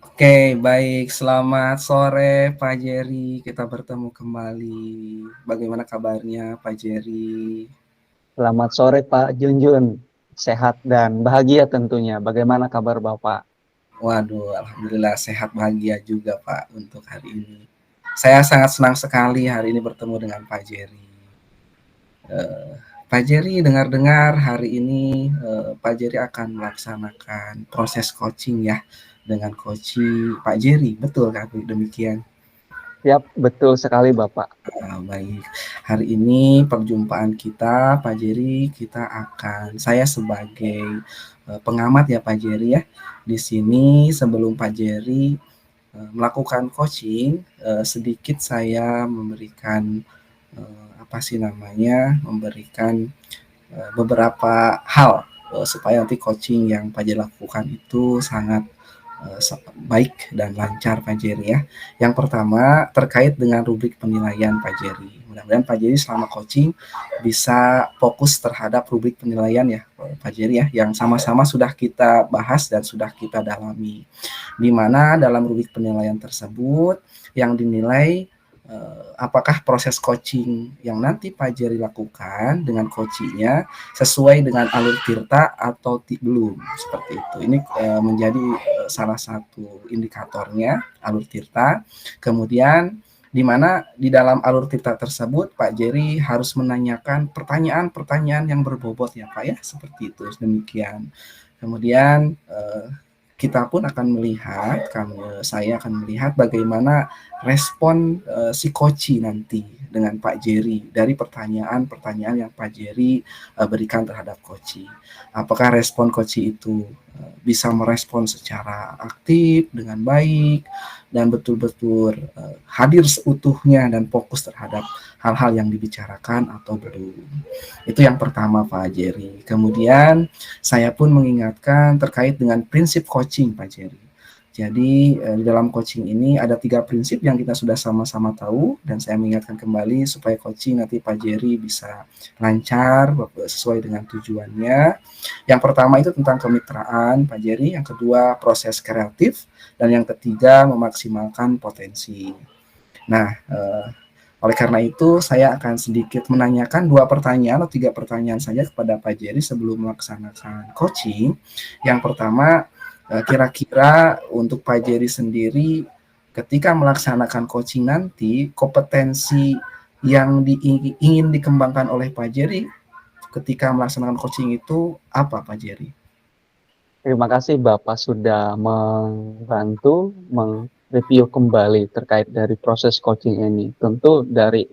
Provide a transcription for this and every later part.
Oke, baik. Selamat sore Pak Jerry. Kita bertemu kembali. Bagaimana kabarnya Pak Jerry? Selamat sore Pak Junjun, sehat dan bahagia tentunya. Bagaimana kabar Bapak? Waduh, alhamdulillah sehat bahagia juga Pak untuk hari ini. Saya sangat senang sekali hari ini bertemu dengan Pak Jerry. Eh, Pak Jerry, dengar-dengar hari ini Pak Jerry akan melaksanakan proses coaching ya dengan coaching Pak Jerry. Betul kan demikian? Siap, betul sekali Bapak. Baik, hari ini perjumpaan kita, Pak Jerry, saya sebagai pengamat ya Pak Jerry ya. Di sini sebelum Pak Jerry melakukan coaching, sedikit saya memberikan apa sih namanya, memberikan beberapa hal supaya nanti coaching yang Pak Jerry lakukan itu sangat baik dan lancar Pak Jerry ya. Yang pertama terkait dengan rubrik penilaian Pak Jerry. Mudah-mudahan Pak Jerry selama coaching bisa fokus terhadap rubrik penilaian ya Pak Jerry ya, yang sama-sama sudah kita bahas dan sudah kita dalami. Di mana dalam rubrik penilaian tersebut yang dinilai apakah proses coaching yang nanti Pak Jerry lakukan dengan coachingnya sesuai dengan alur tirta atau belum, seperti itu. Ini menjadi salah satu indikatornya alur tirta. Kemudian di mana di dalam alur tirta tersebut Pak Jerry harus menanyakan pertanyaan-pertanyaan yang berbobot ya Pak ya, seperti itu. Demikian. Kemudian kita pun akan melihat, saya akan melihat bagaimana respon si Koci nanti dengan Pak Jerry dari pertanyaan-pertanyaan yang Pak Jerry berikan terhadap Koci. Apakah respon Koci itu bisa merespon secara aktif dengan baik dan betul-betul hadir seutuhnya dan fokus terhadap hal-hal yang dibicarakan atau belum. Itu yang pertama Pak Jerry. Kemudian saya pun mengingatkan terkait dengan prinsip coaching Pak Jerry. Jadi di dalam coaching ini ada 3 prinsip yang kita sudah sama-sama tahu dan saya mengingatkan kembali supaya coaching nanti Pak Jerry bisa lancar sesuai dengan tujuannya. Yang pertama itu tentang kemitraan Pak Jerry, yang kedua proses kreatif, dan yang ketiga memaksimalkan potensi. Nah, oleh karena itu saya akan sedikit menanyakan 2 pertanyaan atau 3 pertanyaan saja kepada Pak Jerry sebelum melaksanakan coaching. Yang pertama, kira-kira untuk Pak Jerry sendiri ketika melaksanakan coaching nanti, kompetensi yang ingin dikembangkan oleh Pak Jerry ketika melaksanakan coaching itu apa Pak Jerry? Terima kasih Bapak sudah membantu mereview kembali terkait dari proses coaching ini. Tentu dari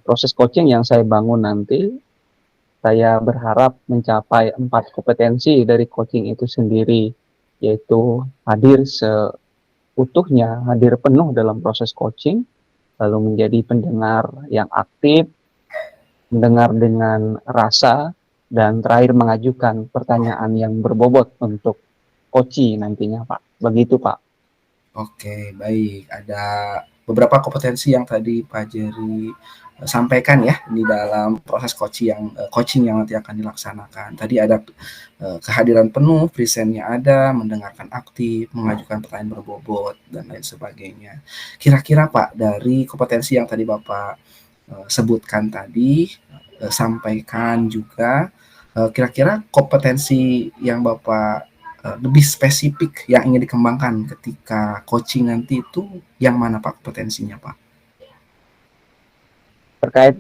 proses coaching yang saya bangun nanti, saya berharap mencapai 4 kompetensi dari coaching itu sendiri, yaitu hadir seutuhnya, hadir penuh dalam proses coaching, lalu menjadi pendengar yang aktif, mendengar dengan rasa, dan terakhir mengajukan pertanyaan yang berbobot untuk coaching nantinya Pak. Begitu Pak. Oke, baik. Ada beberapa kompetensi yang tadi Pak Jerry sampaikan ya di dalam proses coaching yang nanti akan dilaksanakan. Tadi ada kehadiran penuh, presentnya ada, mendengarkan aktif, mengajukan pertanyaan berbobot dan lain sebagainya. Kira-kira Pak, dari kompetensi yang tadi Bapak sebutkan tadi, sampaikan juga, kira-kira kompetensi yang Bapak lebih spesifik yang ingin dikembangkan ketika coaching nanti itu yang mana Pak kompetensinya Pak? Terkait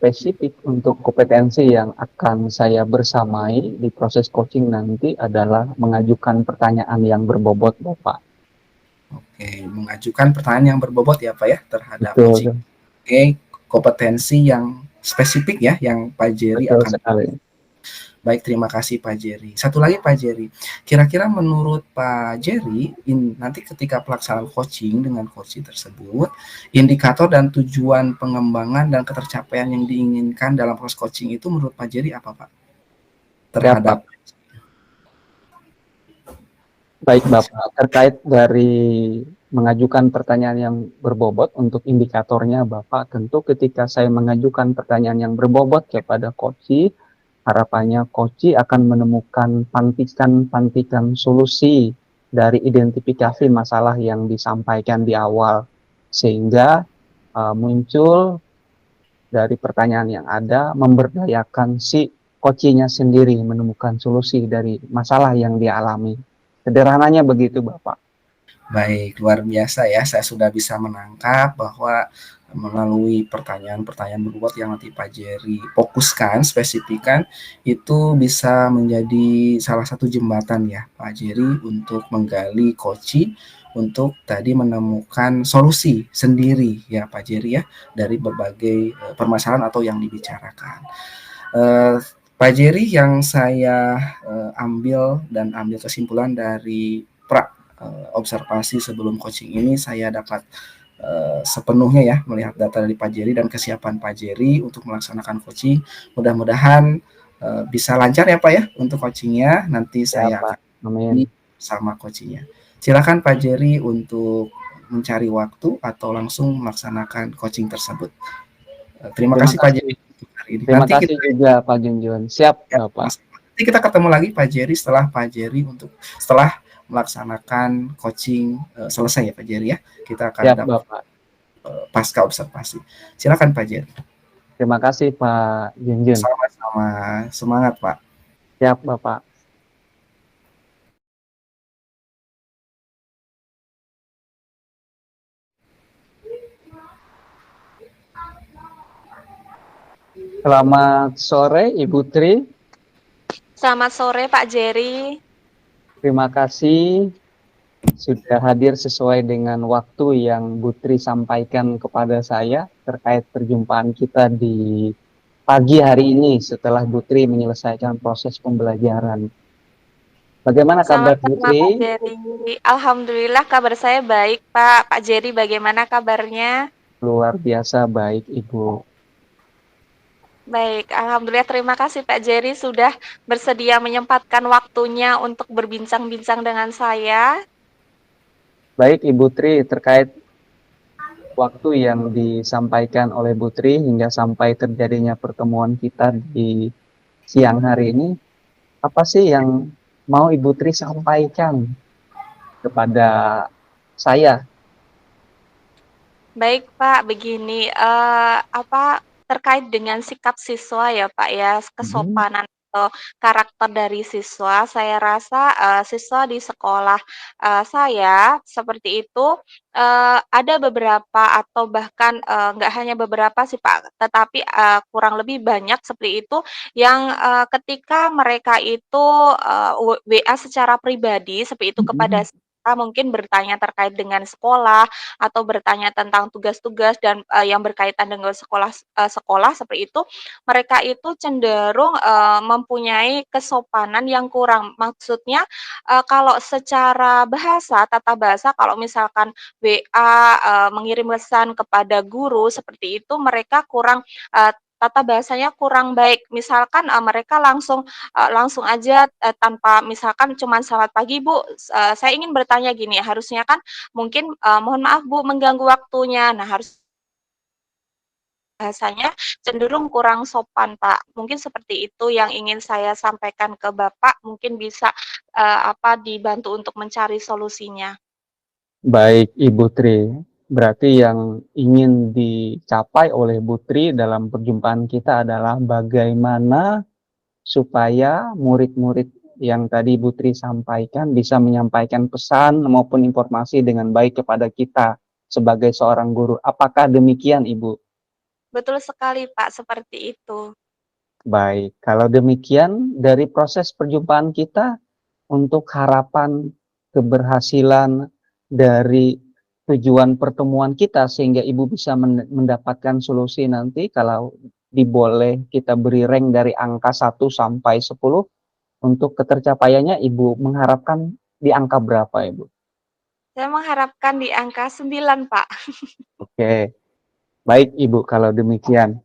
spesifik untuk kompetensi yang akan saya bersamai di proses coaching nanti adalah mengajukan pertanyaan yang berbobot Bapak. Oke, mengajukan pertanyaan yang berbobot ya Pak ya terhadap Betul, coaching. Oke, kompetensi yang spesifik ya yang Pak Jerry betul akan. sekali. Baik, terima kasih Pak Jerry. Satu lagi Pak Jerry, kira-kira menurut Pak Jerry, nanti ketika pelaksanaan coaching dengan coaching tersebut, indikator dan tujuan pengembangan dan ketercapaian yang diinginkan dalam proses coaching itu menurut Pak Jerry apa Pak? Terhadap. Baik Bapak, terkait dari mengajukan pertanyaan yang berbobot untuk indikatornya Bapak, tentu ketika saya mengajukan pertanyaan yang berbobot kepada coaching, Harapannya Koci akan menemukan pantikan-pantikan solusi dari identifikasi masalah yang disampaikan di awal, sehingga muncul dari pertanyaan yang ada memberdayakan si Kocinya sendiri menemukan solusi dari masalah yang dialami. Sederhananya begitu, Bapak. Baik, luar biasa ya. Saya sudah bisa menangkap bahwa melalui pertanyaan-pertanyaan berbobot yang nanti Pak Jerry fokuskan, spesifikkan, itu bisa menjadi salah satu jembatan ya Pak Jerry untuk menggali koci, untuk tadi menemukan solusi sendiri ya Pak Jerry ya, dari berbagai permasalahan atau yang dibicarakan. Eh, Pak Jerry, yang saya ambil kesimpulan dari observasi sebelum coaching ini, saya dapat sepenuhnya ya melihat data dari Pak Jerry dan kesiapan Pak Jerry untuk melaksanakan coaching. Mudah-mudahan bisa lancar ya Pak ya untuk coachingnya. Nanti Ya, saya Pak. akan ini Amin. sama coachingnya. Silakan Pak Jerry untuk mencari waktu atau langsung melaksanakan coaching tersebut. Terima Terima kasih Pak kasih. Jerry untuk hari ini. Terima Nanti kasih kita juga Pak Junjun. Siap, ya, Bapak. nanti kita ketemu lagi Pak Jerry setelah Pak Jerry setelah melaksanakan coaching selesai ya Pak Jerry ya. Kita akan Siap, dapat Bapak. pasca observasi. Silakan Pak Jerry. Terima kasih Pak Junjun. Sama-sama. Semangat Pak. Siap, Bapak. Selamat sore Ibu Tri. Selamat sore Pak Jerry. Terima kasih sudah hadir sesuai dengan waktu yang Bu Tri sampaikan kepada saya terkait perjumpaan kita di pagi hari ini setelah Bu Tri menyelesaikan proses pembelajaran. Bagaimana kabar Bu Sama-sama Pak Tri? Jerry. Alhamdulillah kabar saya baik Pak. Pak Jerry bagaimana kabarnya? Luar biasa baik Ibu. Baik, Alhamdulillah terima kasih Pak Jerry sudah bersedia menyempatkan waktunya untuk berbincang-bincang dengan saya. Baik Ibu Tri, terkait waktu yang disampaikan oleh Bu Tri hingga sampai terjadinya pertemuan kita di siang hari ini, apa sih yang mau Ibu Tri sampaikan kepada saya? Baik Pak, begini, terkait dengan sikap siswa ya Pak ya, kesopanan atau karakter dari siswa, saya rasa, siswa di sekolah, saya seperti itu, ada beberapa atau bahkan, nggak hanya beberapa sih Pak, tetapi, kurang lebih banyak seperti itu yang, ketika mereka itu, WA secara pribadi seperti itu kepada saya, mungkin bertanya terkait dengan sekolah atau bertanya tentang tugas-tugas dan, yang berkaitan dengan sekolah seperti itu, mereka itu cenderung, mempunyai kesopanan yang kurang. Maksudnya, kalau secara bahasa, tata bahasa kalau misalkan WA, mengirim pesan kepada guru seperti itu, mereka kurang, tata bahasanya kurang baik. Misalkan, mereka langsung aja, tanpa misalkan cuman, "Selamat pagi Bu, saya ingin bertanya gini," harusnya kan mungkin, "Mohon maaf Bu mengganggu waktunya." Nah, harus bahasanya cenderung kurang sopan, Pak. Mungkin seperti itu yang ingin saya sampaikan ke Bapak, mungkin bisa, dibantu untuk mencari solusinya. Baik Ibu Tri, berarti yang ingin dicapai oleh Bu Tri dalam perjumpaan kita adalah bagaimana supaya murid-murid yang tadi Bu Tri sampaikan bisa menyampaikan pesan maupun informasi dengan baik kepada kita sebagai seorang guru. Apakah demikian Ibu? Betul sekali, Pak, seperti itu. Baik, kalau demikian dari proses perjumpaan kita untuk harapan keberhasilan dari tujuan pertemuan kita sehingga Ibu bisa mendapatkan solusi nanti, kalau diboleh kita beri rank dari angka 1 sampai 10, untuk ketercapaiannya Ibu mengharapkan di angka berapa Ibu? Saya mengharapkan di angka 9, Pak. Oke, baik Ibu kalau demikian.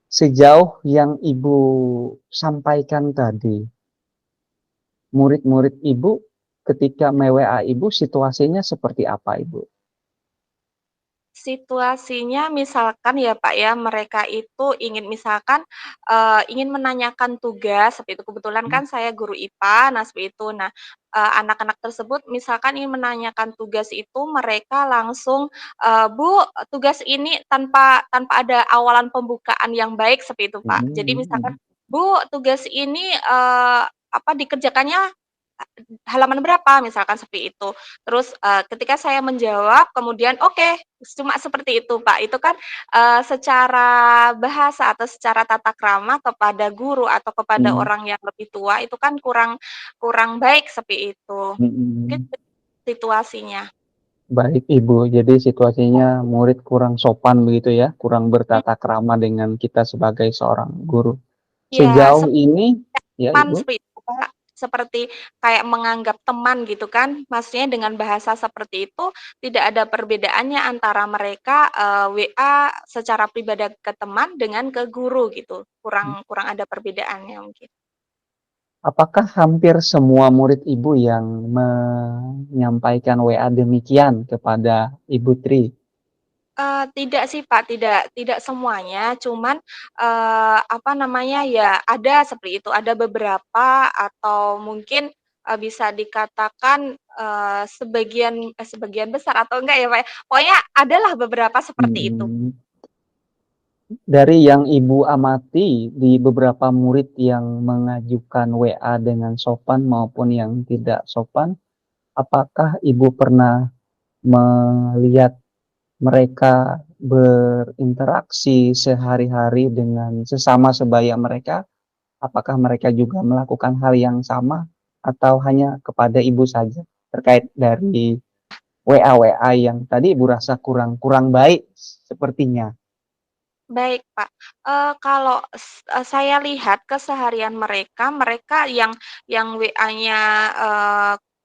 Sejauh yang Ibu sampaikan tadi, murid-murid Ibu ketika me-WA Ibu situasinya seperti apa Ibu? Situasinya misalkan ya, Pak, ya, mereka itu ingin misalkan, ingin menanyakan tugas seperti itu, kebetulan Mmm, kan saya guru IPA, nah seperti itu. Nah, anak-anak tersebut misalkan ingin menanyakan tugas itu mereka langsung, "Bu, tugas ini," tanpa tanpa ada awalan pembukaan yang baik seperti itu, Pak. Jadi mhm misalkan, mhm. "Bu, tugas ini, dikerjakannya halaman berapa?" Misalkan seperti itu. Terus, ketika saya menjawab kemudian, "Oke," cuma seperti itu, Pak. Itu kan, secara bahasa atau secara tata krama kepada guru atau kepada Mmm, orang yang lebih tua itu kan kurang kurang baik seperti itu. Mungkin mhm. situasinya. Baik, Ibu. Jadi situasinya murid kurang sopan begitu ya, kurang Mhm, bertata krama dengan kita sebagai seorang guru. iya, Sejauh ini ya, teman Ibu? seperti itu, Kak. Seperti kayak menganggap teman gitu kan, maksudnya dengan bahasa seperti itu tidak ada perbedaannya antara mereka, WA secara pribadi ke teman dengan ke guru gitu, kurang kurang ada perbedaannya mungkin. Apakah hampir semua murid Ibu yang menyampaikan WA demikian kepada Ibu Tri? Tidak sih, Pak, tidak tidak semuanya, cuman, apa namanya, ya ada seperti itu, ada beberapa atau mungkin, bisa dikatakan, sebagian besar atau enggak ya, Pak, ya, pokoknya adalah beberapa seperti itu. Mhm. Dari yang Ibu amati di beberapa murid yang mengajukan WA dengan sopan maupun yang tidak sopan, apakah Ibu pernah melihat mereka berinteraksi sehari-hari dengan sesama sebaya mereka? Apakah mereka juga melakukan hal yang sama atau hanya kepada Ibu saja terkait dari WA-WA yang tadi Ibu rasa kurang kurang baik sepertinya? Baik, Pak. Kalau saya lihat keseharian mereka, mereka yang WA-nya,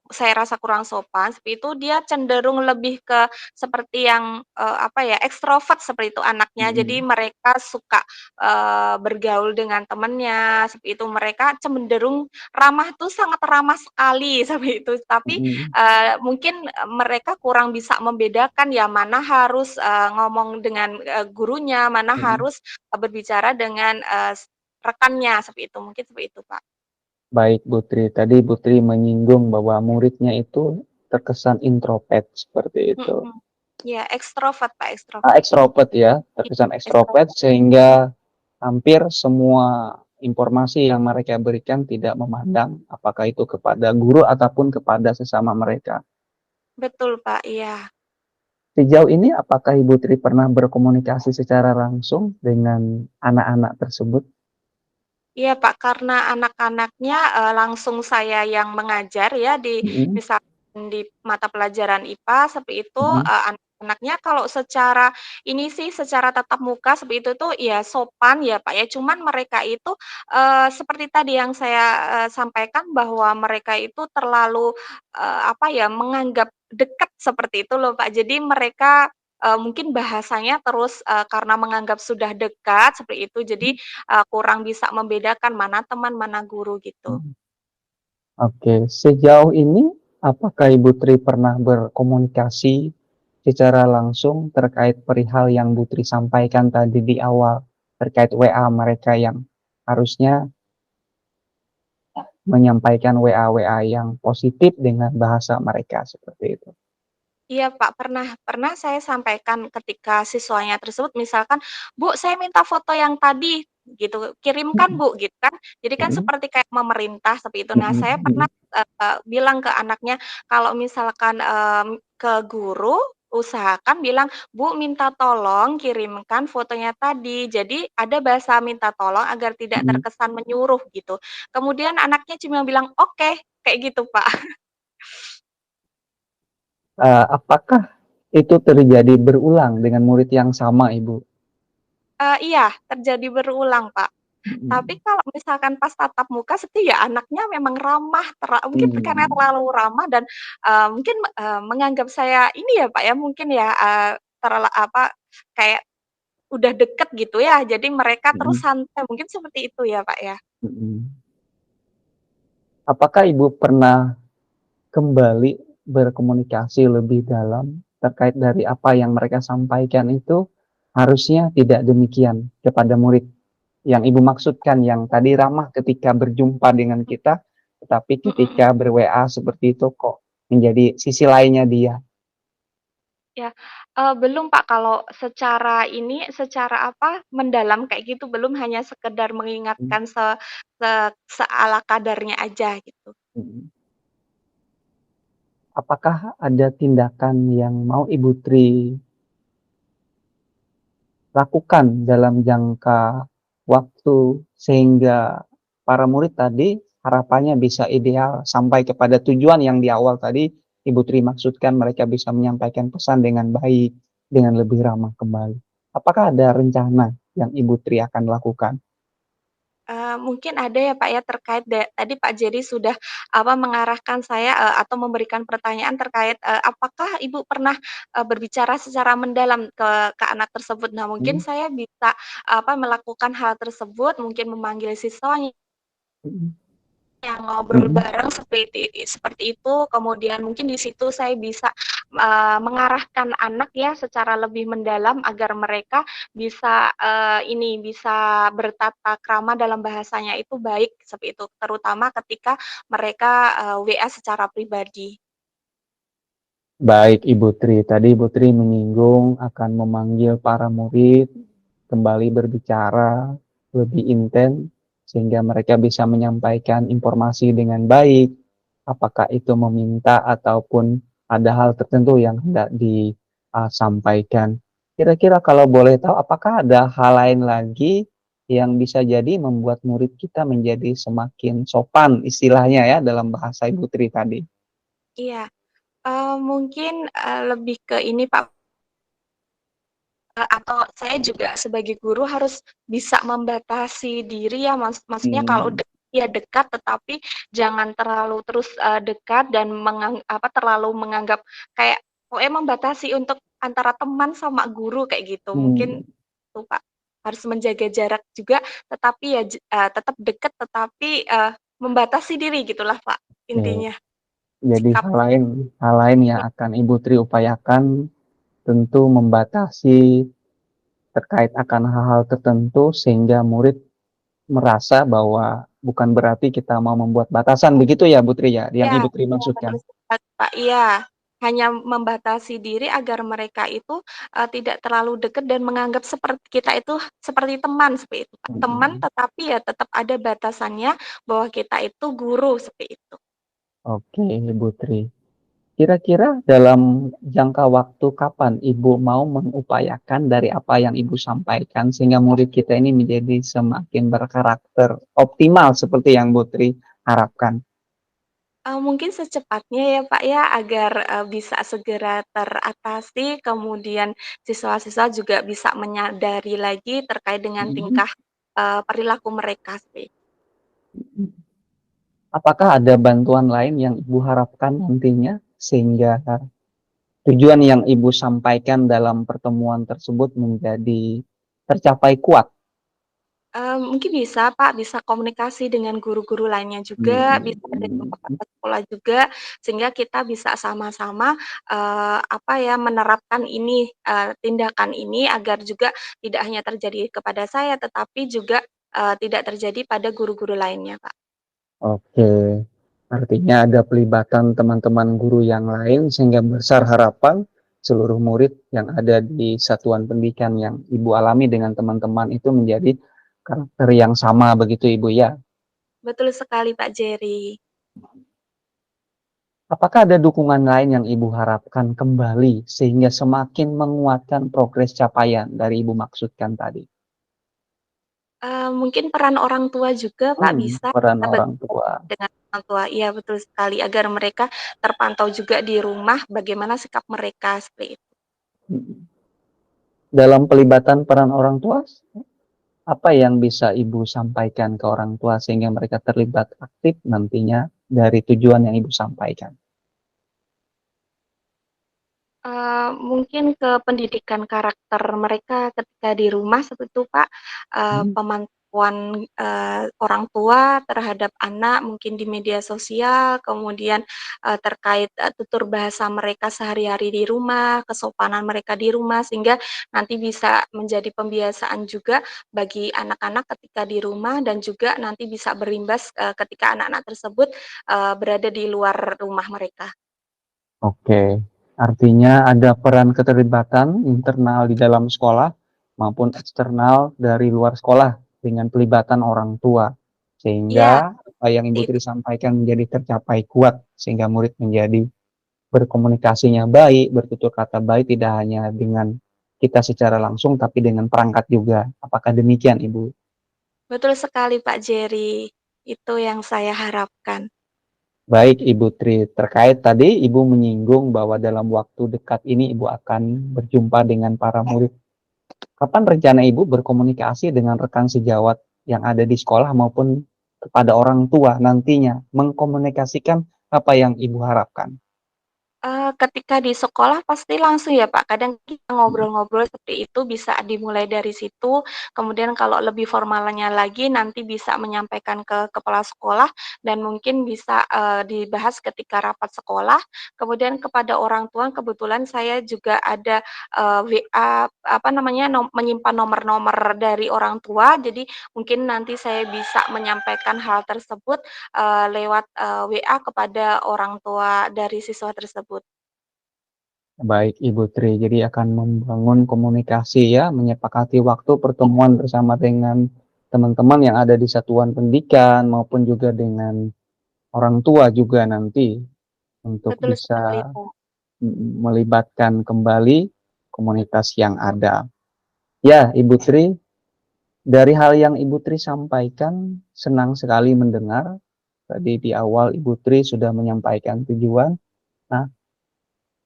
saya rasa kurang sopan, seperti itu, dia cenderung lebih ke seperti yang, apa ya, ekstrovert seperti itu anaknya. Jadi Mhm mereka suka, bergaul dengan temannya, seperti itu. Mereka cenderung ramah tuh sangat ramah sekali, seperti itu. Tapi mhm Mungkin, mereka kurang bisa membedakan ya mana harus, ngomong dengan, gurunya, mana mhm. harus, berbicara dengan, rekannya, seperti itu, mungkin seperti itu, Pak. Baik, Bu Tri. Tadi Bu Tri menyinggung bahwa muridnya itu terkesan introvert seperti itu. Mhm. Iya, ekstrovert, Pak, ekstrovert. Ekstrovert ya, Iya, terkesan ekstrovert ekstrovert. sehingga hampir semua informasi yang mereka berikan tidak memandang apakah itu kepada guru ataupun kepada sesama mereka. Betul, Pak, iya. Sejauh ini apakah Ibu Tri pernah berkomunikasi secara langsung dengan anak-anak tersebut? Iya, Pak, karena anak-anaknya, langsung saya yang mengajar ya di Mhm misalkan di mata pelajaran IPA seperti itu, mhm anak-anaknya kalau secara ini sih, secara tatap muka seperti itu tuh ya sopan ya, Pak, ya. Cuman mereka itu, seperti tadi yang saya, sampaikan bahwa mereka itu terlalu, apa ya, menganggap dekat seperti itu loh, Pak. Jadi mereka, mungkin bahasanya terus, karena menganggap sudah dekat seperti itu, jadi kurang bisa membedakan mana teman, mana guru gitu. mhm. Oke, sejauh ini apakah Ibu Tri pernah berkomunikasi secara langsung terkait perihal yang Bu Tri sampaikan tadi di awal, terkait WA mereka yang harusnya menyampaikan WA-WA yang positif dengan bahasa mereka seperti itu? Iya, Pak, pernah pernah saya sampaikan ketika siswanya tersebut misalkan, "Bu, saya minta foto yang tadi," gitu, "kirimkan, Mhm Bu," gitu kan. Jadi kan mhm seperti kayak memerintah seperti itu. Nah, mhm saya mhm pernah, bilang ke anaknya kalau misalkan, ke guru, usahakan bilang, "Bu, minta tolong kirimkan fotonya tadi." Jadi ada bahasa minta tolong agar tidak mhm. terkesan menyuruh gitu. Kemudian anaknya cuma bilang, "Oke," kayak gitu, Pak. Apakah itu terjadi berulang dengan murid yang sama, Ibu? Iya, terjadi berulang, Pak. Tapi Mhm, kalau misalkan pas tatap muka seperti ya anaknya memang ramah, mungkin karena mmm, terlalu ramah dan, mungkin, menganggap saya ini ya, Pak, ya, mungkin ya, apa, kayak udah deket gitu ya, jadi mereka terus mhm santai, mungkin seperti itu ya, Pak, ya? mhm. Apakah Ibu pernah kembali berkomunikasi lebih dalam terkait dari apa yang mereka sampaikan itu harusnya tidak demikian kepada murid. Yang Ibu maksudkan yang tadi ramah ketika berjumpa dengan kita, tetapi Mhm. ketika ber-WA seperti itu kok menjadi sisi lainnya dia. Ya, belum Pak, kalau secara ini, secara apa, mendalam kayak gitu belum, hanya sekedar Mmm, mengingatkan se seala kadarnya aja gitu. mhm. Apakah ada tindakan yang mau Ibu Tri lakukan dalam jangka waktu sehingga para murid tadi harapannya bisa ideal sampai kepada tujuan yang di awal tadi Ibu Tri maksudkan mereka bisa menyampaikan pesan dengan baik, dengan lebih ramah kembali. Apakah ada rencana yang Ibu Tri akan lakukan? Mungkin ada ya Pak ya, terkait tadi Pak Jerry sudah apa, mengarahkan saya, atau memberikan pertanyaan terkait, apakah Ibu pernah, berbicara secara mendalam ke anak tersebut. Nah, mungkin Mhm, saya bisa apa, melakukan hal tersebut, mungkin memanggil siswanya mhm, yang ngobrol mhm. bareng seperti itu, kemudian mungkin di situ saya bisa, mengarahkan anak ya secara lebih mendalam agar mereka bisa, bisa bertata krama dalam bahasanya itu baik, seperti itu. Terutama ketika mereka, WA secara pribadi. Baik Ibu Tri, tadi Ibu Tri menyinggung akan memanggil para murid kembali berbicara lebih intens sehingga mereka bisa menyampaikan informasi dengan baik, apakah itu meminta ataupun ada hal tertentu yang hendak disampaikan. Kira-kira kalau boleh tahu apakah ada hal lain lagi yang bisa jadi membuat murid kita menjadi semakin sopan istilahnya ya dalam bahasa Ibu Tri tadi? Iya, mungkin, lebih ke ini Pak, atau saya juga sebagai guru harus bisa membatasi diri ya, maksudnya kalau Mmm, ya dekat, tetapi jangan terlalu terus, dekat dan terlalu menganggap kayak pokoknya membatasi untuk antara teman sama guru kayak gitu. Mungkin mmm. itu Pak, harus menjaga jarak juga, tetapi ya tetap dekat, tetapi, membatasi diri gitulah Pak, Oke, intinya, jadi sikap. hal lain yang akan Ibu Tri upayakan tentu membatasi terkait akan hal-hal tertentu sehingga murid merasa bahwa bukan berarti kita mau membuat batasan begitu ya Bu Tri ya, yang Iya, Ibu Tri iya, maksudkan? betul sekali, Kak, iya. Hanya membatasi diri agar mereka itu, tidak terlalu dekat dan menganggap seperti kita itu seperti teman, seperti itu, Kak. Teman, Mhm. tetapi ya tetap ada batasannya bahwa kita itu guru, seperti itu. Oke Ibu Tri. Kira-kira dalam jangka waktu kapan Ibu mau mengupayakan dari apa yang Ibu sampaikan sehingga murid kita ini menjadi semakin berkarakter optimal seperti yang Bu Tri harapkan? Mungkin secepatnya ya, Pak, ya, agar, bisa segera teratasi, kemudian siswa-siswa juga bisa menyadari lagi terkait dengan Mhm. tingkah, perilaku mereka, seperti itu. Apakah ada bantuan lain yang Ibu harapkan nantinya sehingga tujuan yang Ibu sampaikan dalam pertemuan tersebut menjadi tercapai kuat? Mungkin bisa Pak, bisa komunikasi dengan guru-guru lainnya juga, bisa dengan Mhm, kepala sekolah juga, sehingga kita bisa sama-sama, apa ya, menerapkan ini, tindakan ini agar juga tidak hanya terjadi kepada saya, tetapi juga, tidak terjadi pada guru-guru lainnya, Pak. oke. Artinya ada pelibatan teman-teman guru yang lain sehingga besar harapan seluruh murid yang ada di satuan pendidikan yang Ibu alami dengan teman-teman itu menjadi karakter yang sama begitu Ibu ya? Betul sekali Pak Jerry. Apakah ada dukungan lain yang Ibu harapkan kembali sehingga semakin menguatkan progres capaian dari Ibu maksudkan tadi? Mungkin peran orang tua juga Pak bisa Peran kita orang tua. dengan orang tua, iya betul sekali, agar mereka terpantau juga di rumah bagaimana sikap mereka, seperti itu. Mhm. Dalam pelibatan peran orang tua, apa yang bisa Ibu sampaikan ke orang tua sehingga mereka terlibat aktif nantinya dari tujuan yang Ibu sampaikan? Mungkin ke pendidikan karakter mereka ketika di rumah seperti itu, Pak, Mhm, kelakuan, orang tua terhadap anak mungkin di media sosial, kemudian, terkait, tutur bahasa mereka sehari-hari di rumah, kesopanan mereka di rumah, sehingga nanti bisa menjadi pembiasaan juga bagi anak-anak ketika di rumah dan juga nanti bisa berimbas, ketika anak-anak tersebut, berada di luar rumah mereka. Oke, artinya ada peran keterlibatan internal di dalam sekolah maupun eksternal dari luar sekolah dengan pelibatan orang tua. Iya, Sehingga apa yang Ibu seperti Tri itu. sampaikan menjadi tercapai kuat sehingga murid menjadi berkomunikasinya baik, bertutur kata baik tidak hanya dengan kita secara langsung tapi dengan perangkat juga. Apakah demikian Ibu? Betul sekali Pak Jerry, itu yang saya harapkan. Baik Ibu Tri, terkait tadi Ibu menyinggung bahwa dalam waktu dekat ini Ibu akan berjumpa dengan para murid. Kapan rencana Ibu berkomunikasi dengan rekan sejawat yang ada di sekolah maupun kepada orang tua nantinya mengkomunikasikan apa yang Ibu harapkan? Ketika di sekolah pasti langsung ya Pak, kadang kita Mhm. ngobrol-ngobrol seperti itu bisa dimulai dari situ, kemudian kalau lebih formalnya lagi nanti bisa menyampaikan ke kepala sekolah dan mungkin bisa, dibahas ketika rapat sekolah. Kemudian kepada orang tua kebetulan saya juga ada, WA, apa namanya, menyimpan nomor-nomor dari orang tua, jadi mungkin nanti saya bisa menyampaikan hal tersebut, lewat, WA kepada orang tua dari siswa tersebut. Baik Ibu Tri, jadi akan membangun komunikasi ya, menyepakati waktu pertemuan bersama dengan teman-teman yang ada di satuan pendidikan maupun juga dengan orang tua juga nanti untuk Betul bisa sekali, Pak. melibatkan kembali komunitas yang ada. Ya, Ibu Tri, dari hal yang Ibu Tri sampaikan, senang sekali mendengar. Tadi di awal Ibu Tri sudah menyampaikan tujuan. Nah,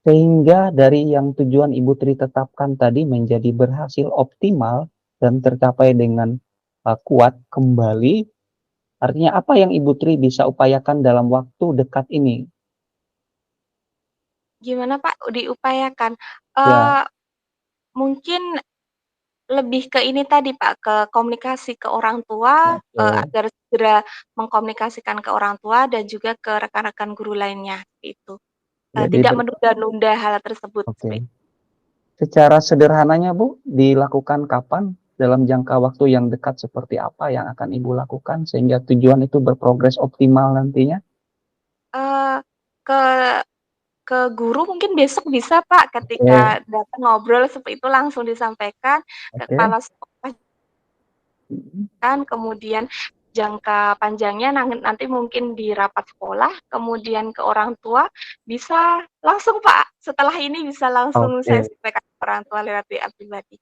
sehingga dari yang tujuan Ibu Tri tetapkan tadi menjadi berhasil optimal dan tercapai dengan kuat kembali. Artinya apa yang Ibu Tri bisa upayakan dalam waktu dekat ini? Gimana, Pak, diupayakan? Ya, Eee, Mungkin lebih ke ini tadi, Pak, ke komunikasi ke orang tua, oke. agar segera mengkomunikasikan ke orang tua dan juga ke rekan-rekan guru lainnya, itu. Jadi Tidak menunda-nunda hal tersebut, oke. Secara sederhananya Bu, dilakukan kapan? Dalam jangka waktu yang dekat seperti apa yang akan Ibu lakukan sehingga tujuan itu berprogres optimal nantinya? eee, ke guru mungkin besok bisa, Pak, ketika Oke, datang ngobrol seperti itu langsung disampaikan ke oke. kepala sekolah Mhm. kan, kemudian jangka panjangnya nanti mungkin di rapat sekolah, kemudian ke orang tua, bisa langsung, Pak, setelah ini bisa langsung saya Oke, sampaikan ke orang tua lewat WA pribadi.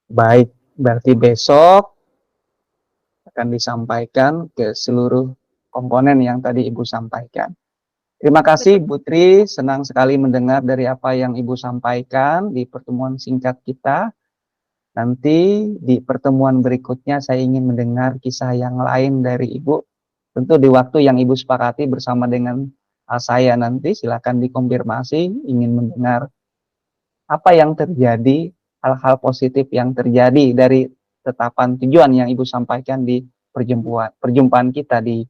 baik. Berarti besok akan disampaikan ke seluruh komponen yang tadi Ibu sampaikan. Terima kasih Betul. Bu Tri, senang sekali mendengar dari apa yang Ibu sampaikan di pertemuan singkat kita. Nanti di pertemuan berikutnya saya ingin mendengar kisah yang lain dari Ibu. Tentu di waktu yang Ibu sepakati bersama dengan saya nanti, silakan dikonfirmasi ingin mendengar apa yang terjadi, hal-hal positif yang terjadi dari tetapan tujuan yang Ibu sampaikan di perjumpaan kita di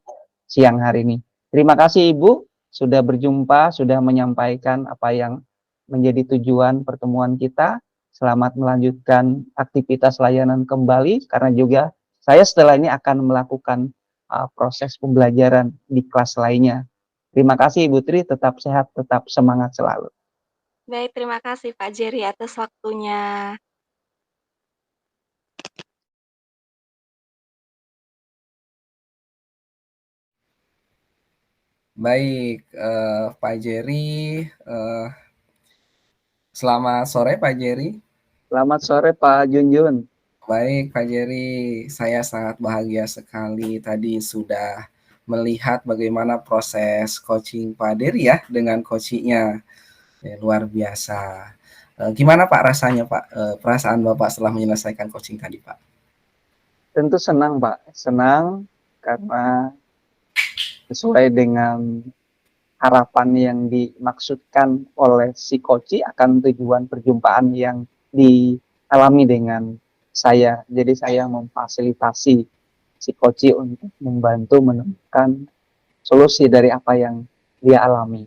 siang hari ini. Terima kasih Ibu sudah berjumpa, sudah menyampaikan apa yang menjadi tujuan pertemuan kita. Selamat melanjutkan aktivitas layanan kembali karena juga saya setelah ini akan melakukan proses pembelajaran di kelas lainnya. Terima kasih Ibu Tri, tetap sehat, tetap semangat selalu. Baik, terima kasih Pak Jerry atas waktunya. Baik, Pak Jerry, eee, selamat sore Pak Jerry. Selamat sore Pak Junjun. Baik Pak Jerry, saya sangat bahagia sekali tadi sudah melihat bagaimana proses coaching Pak Dery ya dengan coaching-nya, luar biasa. Gimana Pak rasanya Pak, perasaan Bapak setelah menyelesaikan coaching tadi Pak? Tentu senang Pak, senang karena sesuai dengan harapan yang dimaksudkan oleh si coach akan tujuan perjumpaan yang dialami dengan saya. Jadi saya memfasilitasi si coach untuk membantu menemukan solusi dari apa yang dia alami.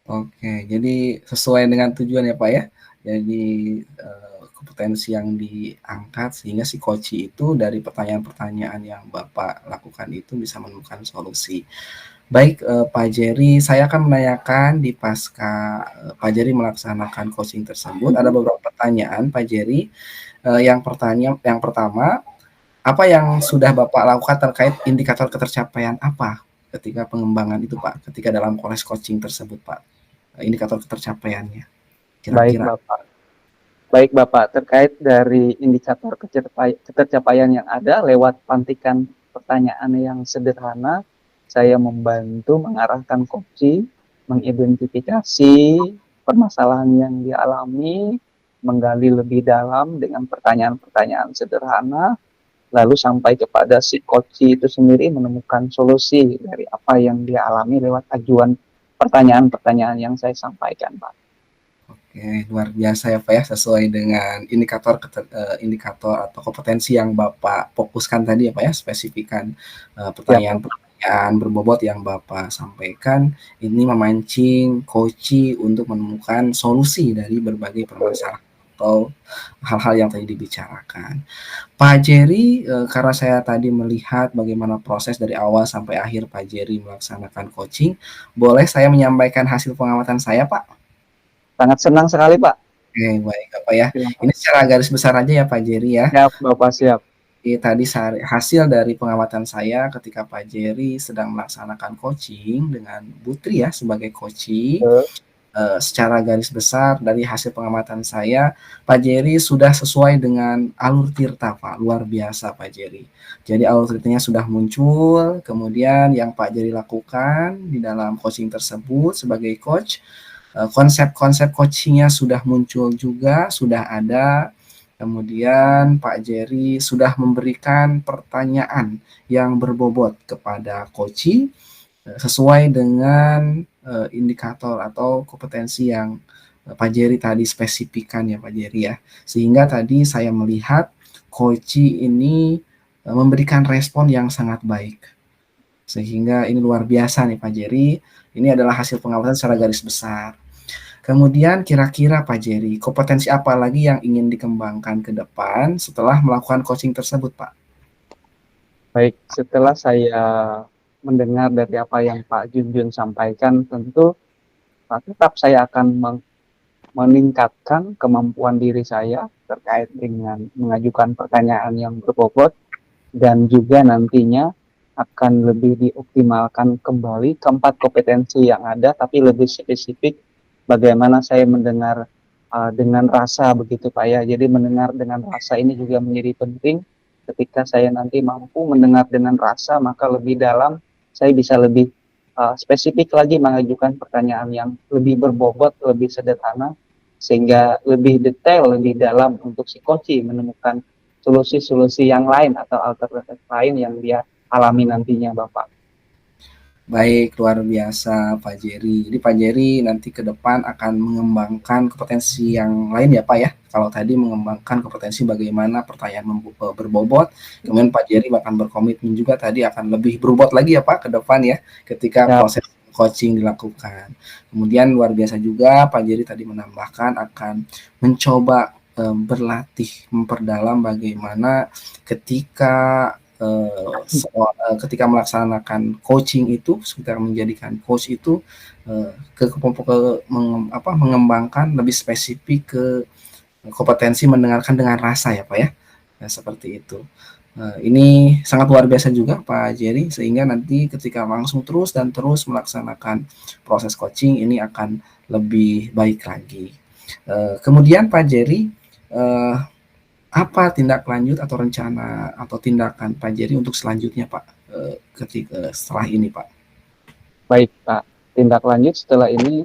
Oke, jadi sesuai dengan tujuan ya Pak ya. Jadi kompetensi yang diangkat sehingga si coach itu dari pertanyaan-pertanyaan yang Bapak lakukan itu bisa menemukan solusi. Baik, Pak Jerry, saya akan menanyakan di pasca, Pak Jerry melaksanakan coaching tersebut, ada beberapa pertanyaan Pak Jerry. Yang pertama, apa yang sudah Bapak lakukan terkait indikator ketercapaian apa ketika pengembangan itu Pak, ketika dalam proses coaching tersebut Pak? Indikator ketercapaiannya, Baik kira-kira. Bapak. Baik Bapak, terkait dari indikator ketercapaian yang ada lewat pantikan pertanyaan yang sederhana, saya membantu mengarahkan coach mengidentifikasi permasalahan yang dialami, menggali lebih dalam dengan pertanyaan-pertanyaan sederhana, lalu sampai kepada si coach itu sendiri menemukan solusi dari apa yang dia alami lewat ajuan pertanyaan-pertanyaan yang saya sampaikan, Pak. Oke, luar biasa ya Pak ya, sesuai dengan indikator atau kompetensi yang Bapak fokuskan tadi ya Pak ya, spesifikan pertanyaan-pertanyaan berbobot yang Bapak sampaikan, ini memancing coach untuk menemukan solusi dari berbagai permasalahan atau hal-hal yang tadi dibicarakan. Pak Jerry, karena saya tadi melihat bagaimana proses dari awal sampai akhir Pak Jerry melaksanakan coaching, boleh saya menyampaikan hasil pengamatan saya Pak? Sangat senang sekali, Pak. Oke, baik Pak ya. Ini secara garis besar aja ya Pak Jerry ya. Siap, Bapak, siap. Tadi hasil dari pengamatan saya ketika Pak Jerry sedang melaksanakan coaching dengan Bu Tri ya sebagai coaching. Secara garis besar dari hasil pengamatan saya, Pak Jerry sudah sesuai dengan alur tirta Pak, luar biasa Pak Jerry. Jadi alur tirtanya sudah muncul, kemudian yang Pak Jerry lakukan di dalam coaching tersebut sebagai coach, konsep-konsep coachingnya sudah muncul juga, sudah ada. Kemudian Pak Jerry sudah memberikan pertanyaan yang berbobot kepada coach sesuai dengan indikator atau kompetensi yang Pak Jerry tadi spesifikan ya Pak Jerry ya. Sehingga tadi saya melihat coach ini memberikan respon yang sangat baik. Sehingga ini luar biasa nih Pak Jerry. Ini adalah hasil pengamatan secara garis besar. Kemudian kira-kira Pak Jerry, kompetensi apa lagi yang ingin dikembangkan ke depan setelah melakukan coaching tersebut Pak? Baik, setelah saya mendengar dari apa yang Pak Junjun sampaikan, tentu tetap saya akan meningkatkan kemampuan diri saya terkait dengan mengajukan pertanyaan yang berbobot dan juga nantinya akan lebih dioptimalkan kembali keempat kompetensi yang ada, tapi lebih spesifik bagaimana saya mendengar dengan rasa begitu Pak ya. Jadi mendengar dengan rasa ini juga menjadi penting. Ketika saya nanti mampu mendengar dengan rasa, maka lebih dalam saya bisa lebih spesifik lagi mengajukan pertanyaan yang lebih berbobot, lebih sederhana, sehingga lebih detail, lebih dalam untuk si coach menemukan solusi-solusi yang lain atau alternatif lain yang dia alami nantinya Bapak. Baik, luar biasa Pak Jerry. Jadi Pak Jerry nanti ke depan akan mengembangkan kompetensi yang lain ya Pak ya. Kalau tadi mengembangkan kompetensi bagaimana pertanyaan berbobot, kemudian Pak Jerry bahkan berkomitmen juga tadi akan lebih berbobot lagi ya Pak ke depan ya ketika proses coaching dilakukan. Kemudian luar biasa juga Pak Jerry tadi menambahkan akan mencoba berlatih, memperdalam bagaimana ketika melaksanakan coaching itu, ketika menjadikan coach itu mengembangkan lebih spesifik ke kompetensi mendengarkan dengan rasa ya Pak ya, seperti itu. Ini sangat luar biasa juga Pak Jerry, sehingga nanti ketika langsung terus melaksanakan proses coaching ini akan lebih baik lagi. Kemudian Pak Jerry, apa tindak lanjut atau rencana atau tindakan Pak Jerry untuk selanjutnya Pak ketika setelah ini Pak? Baik Pak, tindak lanjut setelah ini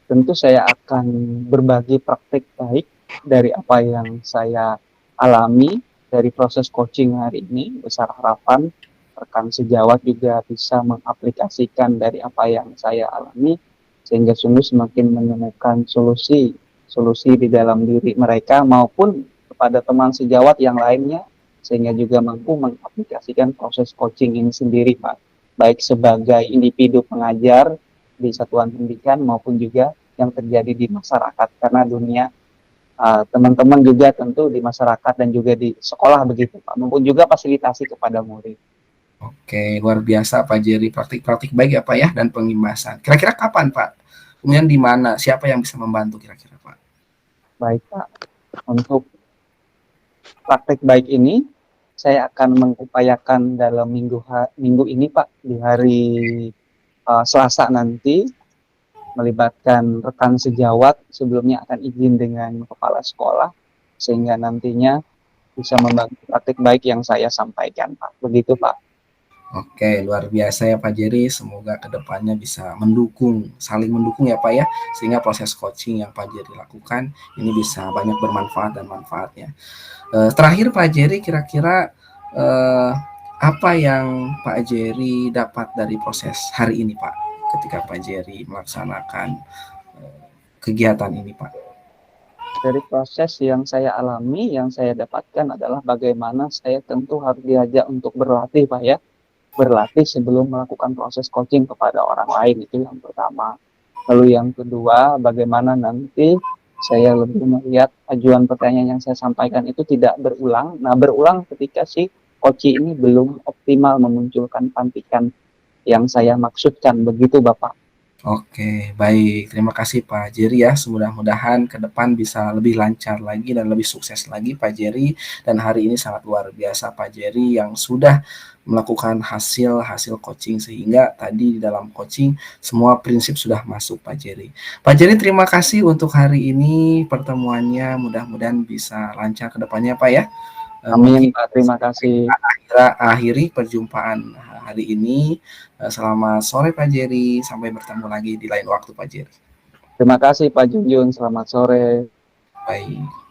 tentu saya akan berbagi praktik baik dari apa yang saya alami dari proses coaching hari ini. Besar harapan rekan sejawat juga bisa mengaplikasikan dari apa yang saya alami sehingga sungguh semakin menemukan solusi di dalam diri mereka maupun kepada teman sejawat yang lainnya, sehingga juga mampu mengaplikasikan proses coaching ini sendiri, Pak. Baik sebagai individu pengajar di satuan pendidikan maupun juga yang terjadi di masyarakat, karena dunia teman-teman juga tentu di masyarakat dan juga di sekolah begitu, Pak, maupun juga fasilitasi kepada murid. Oke, luar biasa Pak Jerry, praktik-praktik baik ya Pak ya, dan pengemasan. Kira-kira kapan Pak? Kemudian di mana? Siapa yang bisa membantu kira-kira Pak? Baik, Pak. Untuk praktek baik ini, saya akan mengupayakan dalam minggu ini, Pak, di hari Selasa nanti, melibatkan rekan sejawat. Sebelumnya akan izin dengan kepala sekolah, sehingga nantinya bisa membantu praktik baik yang saya sampaikan, Pak. Begitu, Pak. Oke, luar biasa ya Pak Jerry. Semoga kedepannya bisa mendukung, saling mendukung ya Pak ya, sehingga proses coaching yang Pak Jerry lakukan ini bisa banyak bermanfaat dan manfaatnya. Terakhir Pak Jerry, kira-kira apa yang Pak Jerry dapat dari proses hari ini Pak, ketika Pak Jerry melaksanakan kegiatan ini Pak? Dari proses yang saya alami, yang saya dapatkan adalah bagaimana saya tentu harus diajak untuk berlatih, Pak ya. Berlatih sebelum melakukan proses coaching kepada orang lain, itu yang pertama. Lalu yang kedua, bagaimana nanti saya lebih melihat ajuan pertanyaan yang saya sampaikan itu tidak berulang. Nah, berulang ketika si coaching ini belum optimal memunculkan pantikan yang saya maksudkan, begitu Bapak. Oke, baik. Terima kasih Pak Jerry ya. Mudah-mudahan ke depan bisa lebih lancar lagi dan lebih sukses lagi Pak Jerry. Dan hari ini sangat luar biasa Pak Jerry yang sudah melakukan hasil coaching, sehingga tadi di dalam coaching semua prinsip sudah masuk Pak Jerry. Pak Jerry, terima kasih untuk hari ini pertemuannya. Mudah-mudahan bisa lancar ke depannya Pak ya. Amin Pak, terima kasih. Kita akhiri perjumpaan hari ini. Selamat sore Pak Jerry, sampai bertemu lagi di lain waktu Pak Jerry. Terima kasih Pak Junjun, selamat sore. Baik.